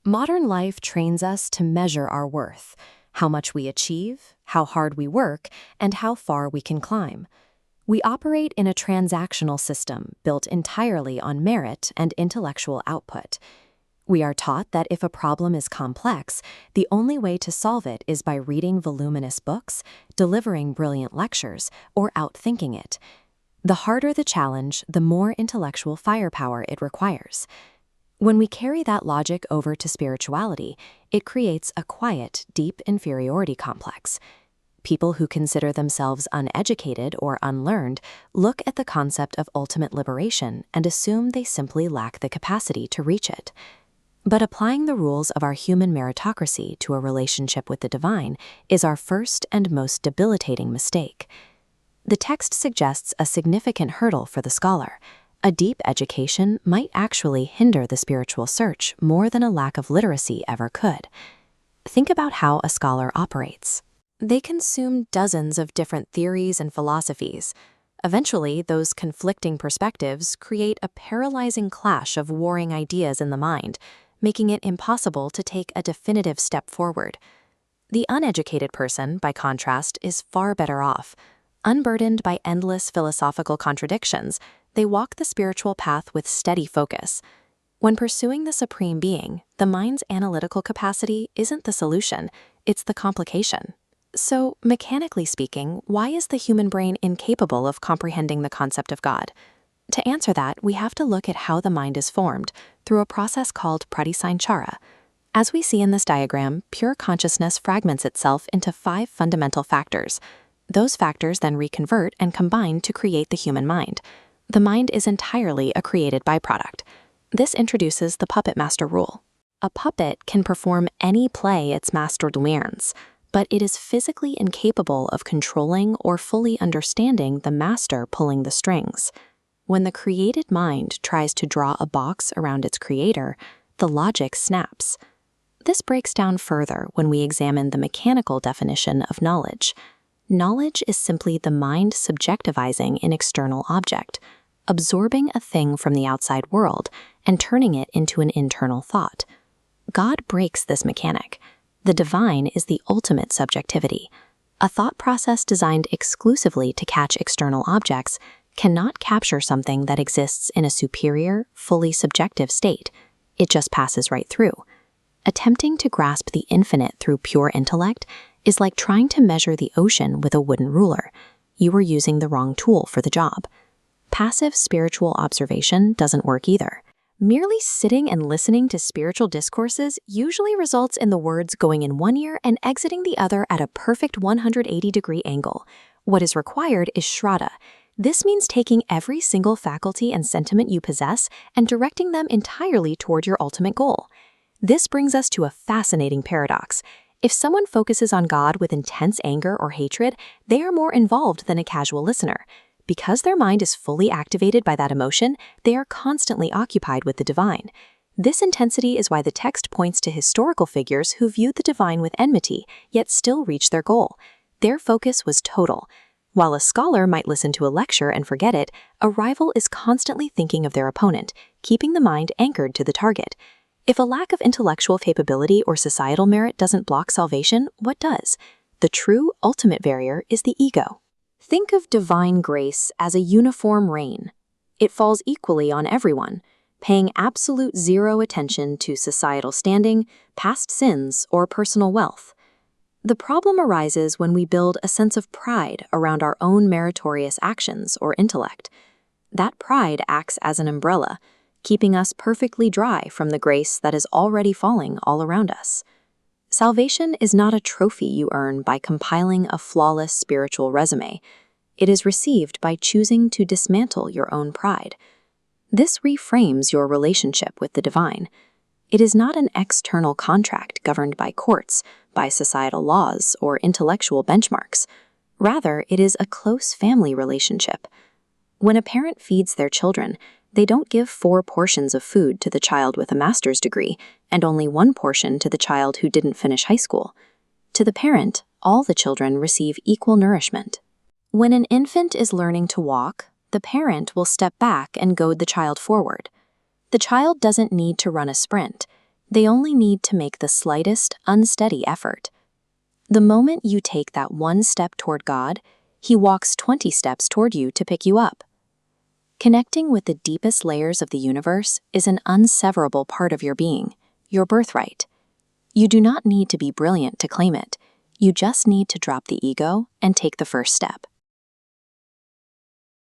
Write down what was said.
Modern life trains us to measure our worth, how much we achieve, how hard we work, and how far we can climb. We operate in a transactional system built entirely on merit and intellectual output. We are taught that if a problem is complex, the only way to solve it is by reading voluminous books, delivering brilliant lectures, or outthinking it. The harder the challenge, the more intellectual firepower it requires. When we carry that logic over to spirituality, it creates a quiet, deep inferiority complex. People who consider themselves uneducated or unlearned look at the concept of ultimate liberation and assume they simply lack the capacity to reach it. But applying the rules of our human meritocracy to a relationship with the divine is our first and most debilitating mistake. The text suggests a significant hurdle for the scholar. A deep education might actually hinder the spiritual search more than a lack of literacy ever could. Think about how a scholar operates. They consume dozens of different theories and philosophies. Eventually, those conflicting perspectives create a paralyzing clash of warring ideas in the mind, making it impossible to take a definitive step forward. The uneducated person, by contrast, is far better off. Unburdened by endless philosophical contradictions, they walk the spiritual path with steady focus. When pursuing the Supreme Being, the mind's analytical capacity isn't the solution, it's the complication. So, mechanically speaking, why is the human brain incapable of comprehending the concept of God? To answer that, we have to look at how the mind is formed through a process called pratisanchara. As we see in this diagram, pure consciousness fragments itself into 5 fundamental factors. Those factors then reconvert and combine to create the human mind. The mind is entirely a created byproduct. This introduces the puppet master rule. A puppet can perform any play its master learns, but it is physically incapable of controlling or fully understanding the master pulling the strings. When the created mind tries to draw a box around its creator, the logic snaps. This breaks down further when we examine the mechanical definition of knowledge. Knowledge is simply the mind subjectivizing an external object, absorbing a thing from the outside world and turning it into an internal thought. God breaks this mechanic. The divine is the ultimate subjectivity. A thought process designed exclusively to catch external objects cannot capture something that exists in a superior, fully subjective state. It just passes right through. Attempting to grasp the infinite through pure intellect is like trying to measure the ocean with a wooden ruler. You are using the wrong tool for the job. Passive spiritual observation doesn't work either. Merely sitting and listening to spiritual discourses usually results in the words going in one ear and exiting the other at a perfect 180-degree angle. What is required is shraddha. This means taking every single faculty and sentiment you possess and directing them entirely toward your ultimate goal. This brings us to a fascinating paradox. If someone focuses on God with intense anger or hatred, they are more involved than a casual listener. Because their mind is fully activated by that emotion, they are constantly occupied with the divine. This intensity is why the text points to historical figures who viewed the divine with enmity, yet still reached their goal. Their focus was total. While a scholar might listen to a lecture and forget it, a rival is constantly thinking of their opponent, keeping the mind anchored to the target. If a lack of intellectual capability or societal merit doesn't block salvation, what does? The true, ultimate barrier is the ego. Think of divine grace as a uniform rain. It falls equally on everyone, paying absolute zero attention to societal standing, past sins, or personal wealth. The problem arises when we build a sense of pride around our own meritorious actions or intellect. That pride acts as an umbrella, keeping us perfectly dry from the grace that is already falling all around us. Salvation is not a trophy you earn by compiling a flawless spiritual resume. It is received by choosing to dismantle your own pride. This reframes your relationship with the divine. It is not an external contract governed by courts, by societal laws, or intellectual benchmarks. Rather, it is a close family relationship. When a parent feeds their children, they don't give 4 portions of food to the child with a master's degree and only 1 portion to the child who didn't finish high school. To the parent, all the children receive equal nourishment. When an infant is learning to walk, the parent will step back and goad the child forward. The child doesn't need to run a sprint. They only need to make the slightest, unsteady effort. The moment you take that one step toward God, He walks 20 steps toward you to pick you up. Connecting with the deepest layers of the universe is an inseverable part of your being, your birthright. You do not need to be brilliant to claim it. You just need to drop the ego and take the first step.